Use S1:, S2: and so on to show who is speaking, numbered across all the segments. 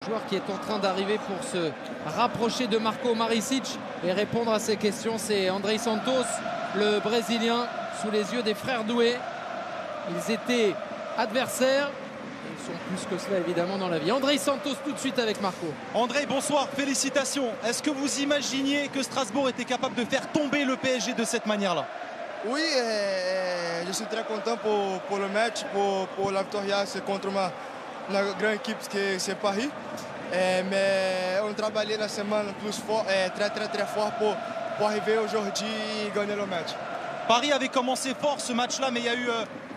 S1: Joueur qui est en train d'arriver pour se rapprocher de Marco Maricic et répondre à ses questions, c'est Andrei Santos, le Brésilien, sous les yeux des frères Doué. Ils étaient adversaires, ils sont plus que cela évidemment dans la vie. Andrei Santos tout de suite avec Marco.
S2: Andrei, bonsoir, félicitations. Est-ce que vous imaginiez que Strasbourg était capable de faire tomber le PSG de cette manière-là?
S3: Oui, je suis très content pour le match, pour la victoire, c'est contre une grande équipe que c'est Paris. Mais on travaillait la semaine plus fort, très fort pour arriver aujourd'hui et gagner le match.
S2: Paris avait commencé fort ce match-là, mais il y a eu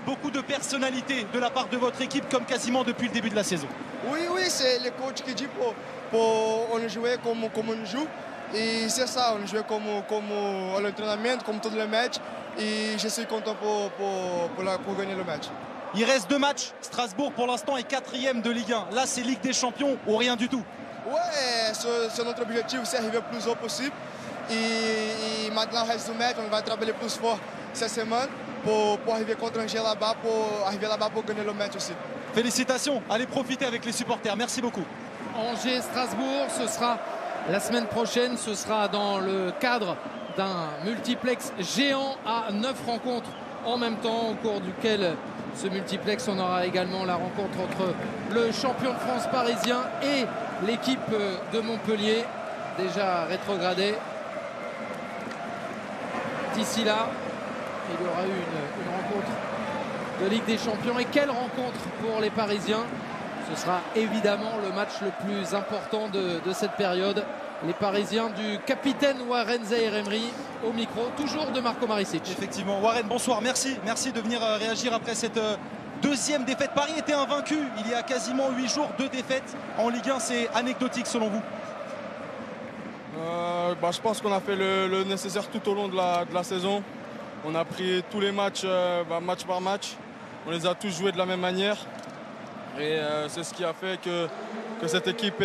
S2: beaucoup de personnalité de la part de votre équipe, comme quasiment depuis le début de la saison.
S3: Oui, c'est le coach qui dit pour on jouer comme on joue. Et c'est ça, on jouait comme à l'entraînement, comme tout le match. Et je suis content pour gagner le match.
S2: Il reste 2 matchs. Strasbourg, pour l'instant, est 4e de Ligue 1. Là, c'est Ligue des Champions ou rien du tout.
S3: Ouais, c'est notre objectif, c'est arriver le plus haut possible. Et maintenant, le reste du match, on va travailler plus fort cette semaine pour arriver contre Angers là-bas, pour gagner le match aussi.
S2: Félicitations, allez profiter avec les supporters. Merci beaucoup.
S1: Angers-Strasbourg, ce sera la semaine prochaine. Ce sera dans le cadre d'un multiplex géant à 9 rencontres en même temps, au cours duquel ce multiplex, on aura également la rencontre entre le champion de France parisien et l'équipe de Montpellier, déjà rétrogradée. D'ici là, il y aura eu une rencontre de Ligue des Champions. Et quelle rencontre pour les Parisiens! Ce sera évidemment le match le plus important de cette période. Les Parisiens du capitaine Warren Zaïre-Emery au micro, toujours de Marco Maricic.
S2: Effectivement, Warren, bonsoir, merci de venir réagir après cette deuxième défaite. Paris était invaincu il y a quasiment 8 jours, 2 défaites en Ligue 1, c'est anecdotique selon vous?
S4: Je pense qu'on a fait le nécessaire tout au long de la saison. On a pris tous les matchs, match par match. On les a tous joués de la même manière. Et c'est ce qui a fait que cette équipe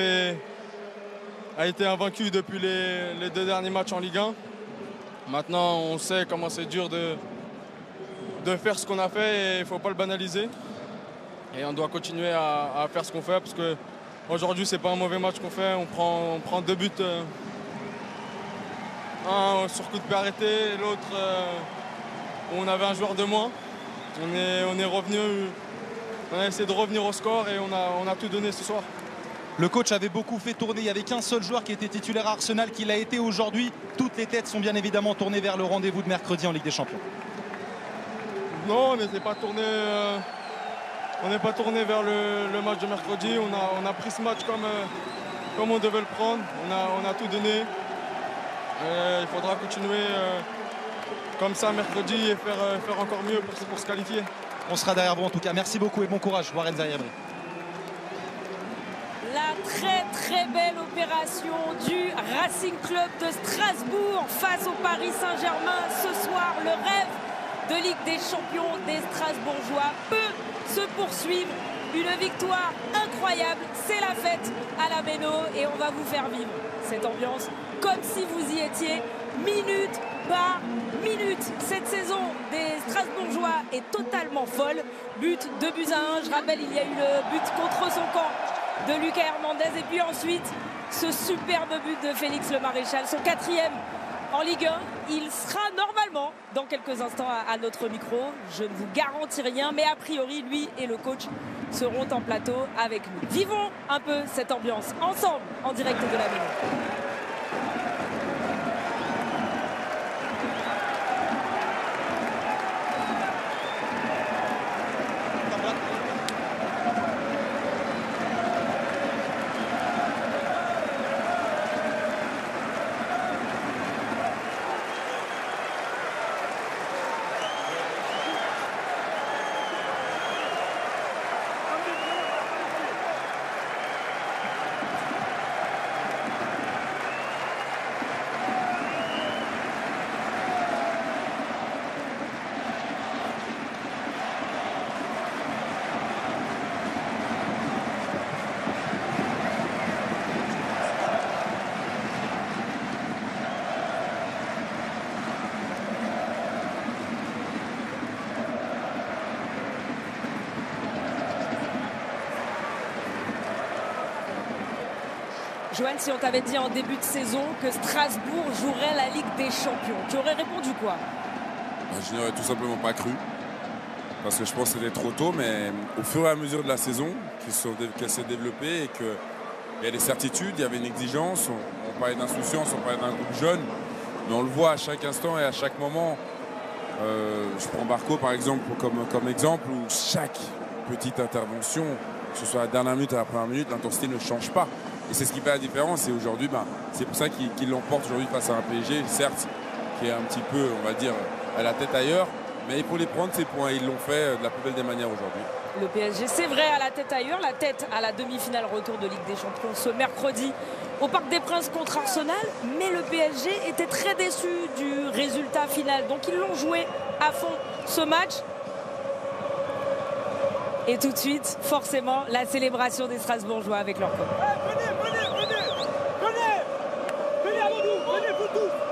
S4: a été invaincue depuis les 2 derniers matchs en Ligue 1. Maintenant, on sait comment c'est dur de faire ce qu'on a fait et il ne faut pas le banaliser. Et on doit continuer à faire ce qu'on fait parce qu'aujourd'hui, ce n'est pas un mauvais match qu'on fait. On prend 2 buts. Un sur coup de pied arrêté et l'autre où on avait un joueur de moins. On est revenu, on a essayé de revenir au score et on a tout donné ce soir.
S2: Le coach avait beaucoup fait tourner, il n'y avait qu'un seul joueur qui était titulaire à Arsenal, qui l'a été aujourd'hui. Toutes les têtes sont bien évidemment tournées vers le rendez-vous de mercredi en Ligue des Champions.
S4: Non, on n'est pas tourné vers le match de mercredi. On a pris ce match comme on devait le prendre. On a tout donné. Et il faudra continuer comme ça mercredi et faire encore mieux pour se qualifier.
S2: On sera derrière vous en tout cas. Merci beaucoup et bon courage, Warren Zaïre-Emery.
S5: La très belle opération du Racing Club de Strasbourg face au Paris Saint-Germain ce soir. Le rêve de Ligue des Champions des Strasbourgeois peut se poursuivre. Une victoire incroyable, c'est la fête à la Méno et on va vous faire vivre cette ambiance comme si vous y étiez minute par minute. Cette saison des Strasbourgeois est totalement folle. But 2-1. Je rappelle, il y a eu le but contre son camp de Lucas Hernandez et puis ensuite ce superbe but de Félix Le Maréchal, son 4e en Ligue 1. Il sera normalement dans quelques instants à notre micro. Je ne vous garantis rien, mais a priori lui et le coach seront en plateau avec nous. Vivons un peu cette ambiance ensemble en direct de la Méno. Johan, si on t'avait dit en début de saison que Strasbourg jouerait la Ligue des Champions, tu aurais répondu quoi?
S6: Je n'y aurais tout simplement pas cru. Parce que je pense que c'était trop tôt, mais au fur et à mesure de la saison, qu'elle s'est développée et qu'il y a des certitudes, il y avait une exigence, on parlait d'insouciance, on parlait d'un groupe jeune, mais on le voit à chaque instant et à chaque moment. Je prends Barco par exemple comme exemple où chaque petite intervention, que ce soit à la dernière minute ou à la première minute, l'intensité ne change pas. Et c'est ce qui fait la différence. Et aujourd'hui, c'est pour ça qu'il l'emporte aujourd'hui face à un PSG, certes, qui est un petit peu, on va dire, à la tête ailleurs. Mais il faut les prendre ces points. Ils l'ont fait de la plus belle des manières aujourd'hui.
S5: Le PSG, c'est vrai, à la tête ailleurs. La tête à la demi-finale retour de Ligue des Champions ce mercredi au Parc des Princes contre Arsenal. Mais le PSG était très déçu du résultat final. Donc ils l'ont joué à fond ce match. Et tout de suite, forcément, la célébration des Strasbourgeois avec leur coach.
S7: Venez, venez, venez, venez, venez avant nous, venez vous tous.